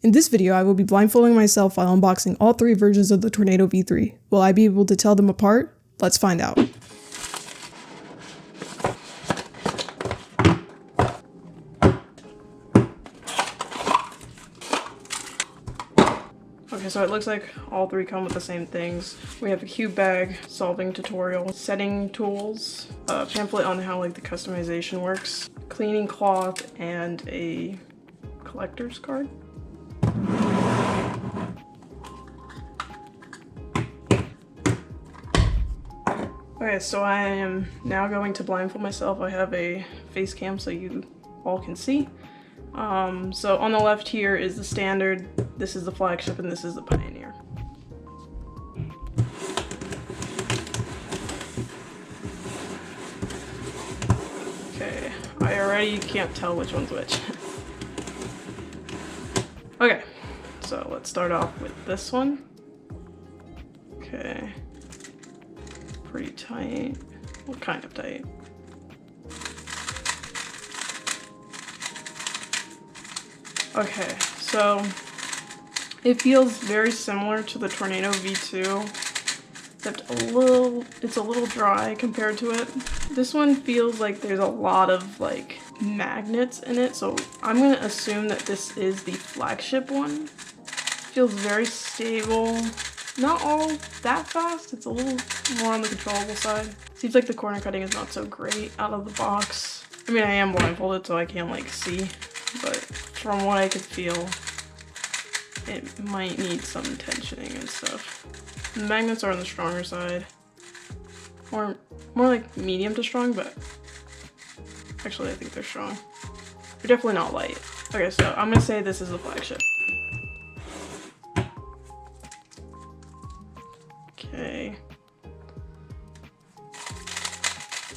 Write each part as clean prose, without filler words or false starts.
In this video, I will be blindfolding myself while unboxing all 3 versions of the Tornado V3. Will I be able to tell them apart? Let's find out. Okay, so it looks like all 3 come with the same things. We have a cube bag, solving tutorial, setting tools, a pamphlet on how the customization works, cleaning cloth, and a collector's card. Okay, so I am now going to blindfold myself. I have a face cam so you all can see. So on the left here is the standard, this is the flagship, and this is the Pioneer. Okay, I already can't tell which one's which. Okay, so let's start off with this one. Okay. Pretty tight. Well, kind of tight. Okay, so it feels very similar to the Tornado V2, except it's a little dry compared to it. This one feels like there's a lot of magnets in it, so I'm gonna assume that this is the flagship one. Feels very stable. Not all that fast, it's a little more on the controllable side. Seems like the corner cutting is not so great out of the box. I mean, I am blindfolded, so I can't see, but from what I could feel, it might need some tensioning and stuff. The magnets are on the stronger side. Or more like medium to strong, but actually I think they're strong. They're definitely not light. Okay, so I'm gonna say this is the flagship. Okay.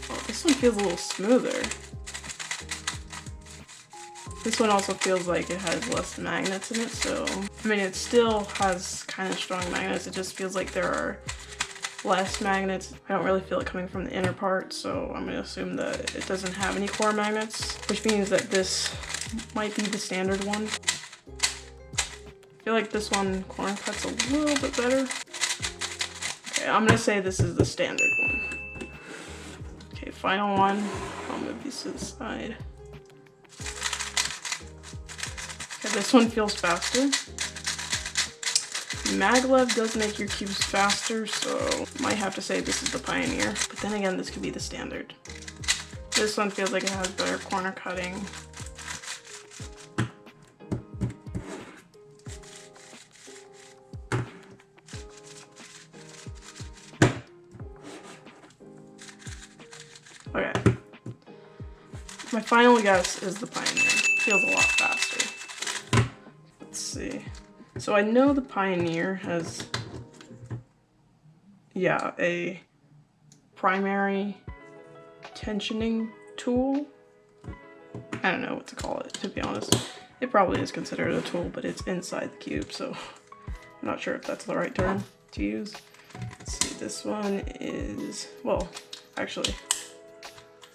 Oh, this one feels a little smoother. This one also feels like it has less magnets in it, so I mean it still has kind of strong magnets, it just feels like there are less magnets. I don't really feel it coming from the inner part, so I'm gonna assume that it doesn't have any core magnets, which means that this might be the standard one. I feel like this one corner cuts a little bit better. Okay, I'm gonna say this is the standard one. Okay, final one. I'll move these to the side. Okay, this one feels faster. Maglev does make your cubes faster, so might have to say this is the Pioneer. But then again, this could be the standard. This one feels like it has better corner cutting. Okay. My final guess is the Pioneer. Feels a lot faster. Let's see. So I know the Pioneer has, yeah, a primary tensioning tool. I don't know what to call it, to be honest. It probably is considered a tool, but it's inside the cube, so I'm not sure if that's the right term to use. Let's see, this one is, well, actually,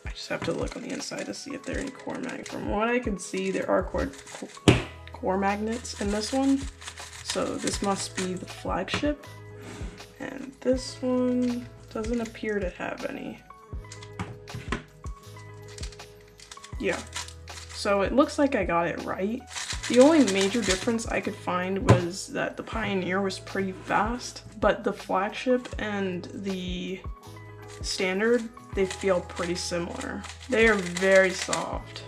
I just have to look on the inside to see if there are any core magnets. From what I can see, there are core magnets in this one. So this must be the flagship. And this one doesn't appear to have any. Yeah. So it looks like I got it right. The only major difference I could find was that the Pioneer was pretty fast, but the flagship and the standard, they feel pretty similar. They are very soft.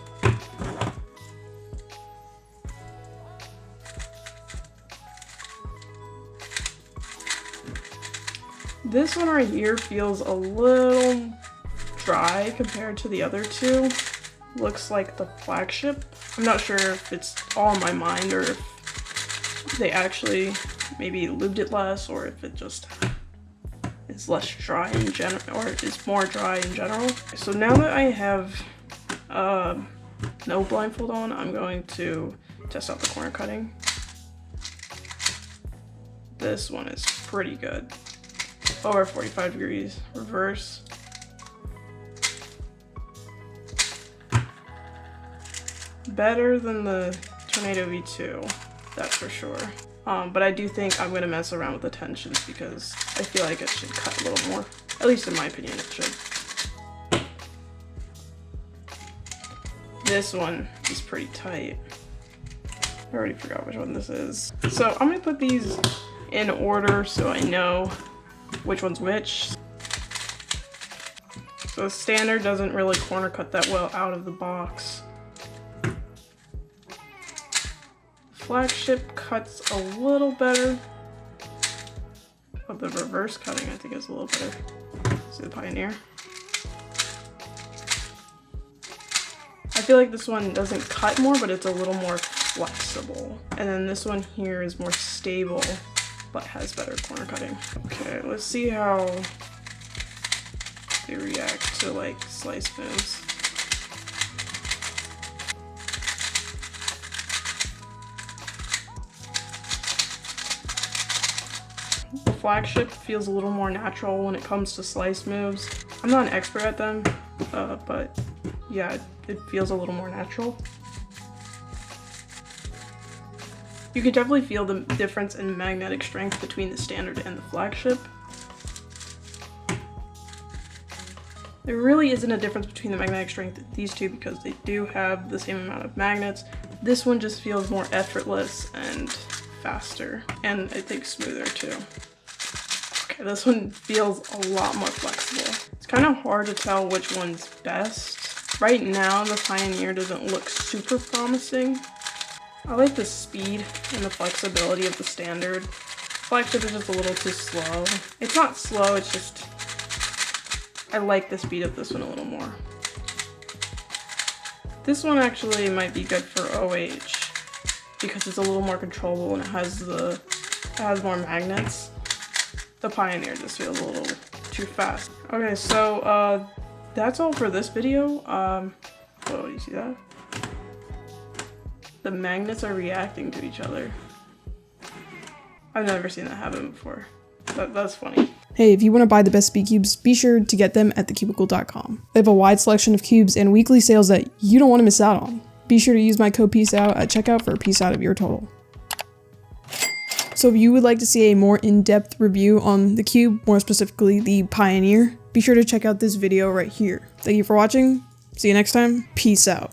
This one right here feels a little dry compared to the other two. Looks like the flagship. I'm not sure if it's all in my mind or if they actually maybe lubed it less, or if it just is less dry in general, or is more dry in general. So now that I have no blindfold on, I'm going to test out the corner cutting. This one is pretty good. Over 45 degrees, reverse. Better than the Tornado V2. that's for sure. But I do think I'm gonna mess around with the tensions because I feel like it should cut a little more. At least in my opinion, it should. This one is pretty tight. I already forgot which one this is. So I'm gonna put these in order so I know which one's which. So the standard doesn't really corner cut that well out of the box. Flagship cuts a little better, but the reverse cutting I think is a little better. See the Pioneer? I feel like this one doesn't cut more, but it's a little more flexible. And then this one here is more stable, but has better corner cutting. Okay, let's see how they react to like slice moves. The flagship feels a little more natural when it comes to slice moves. I'm not an expert at them, but yeah, it feels a little more natural. You can definitely feel the difference in magnetic strength between the standard and the flagship. There really isn't a difference between the magnetic strength of these two because they do have the same amount of magnets. This one just feels more effortless and faster, and I think smoother too. Okay, this one feels a lot more flexible. It's kind of hard to tell which one's best. Right now, the Pioneer doesn't look super promising. I like the speed and the flexibility of the standard. Flagship is just a little too slow. It's not slow, it's just, I like the speed of this one a little more. This one actually might be good for OH because it's a little more controllable and it has more magnets. The Pioneer just feels a little too fast. Okay, so that's all for this video. Oh, you see that? The magnets are reacting to each other. I've never seen that happen before. That's funny. Hey, if you want to buy the best speed cubes, be sure to get them at thecubicle.com. They have a wide selection of cubes and weekly sales that you don't want to miss out on. Be sure to use my code PEACEOUT at checkout for a piece out of your total. So if you would like to see a more in-depth review on the cube, more specifically the Pioneer, be sure to check out this video right here. Thank you for watching. See you next time. Peace out.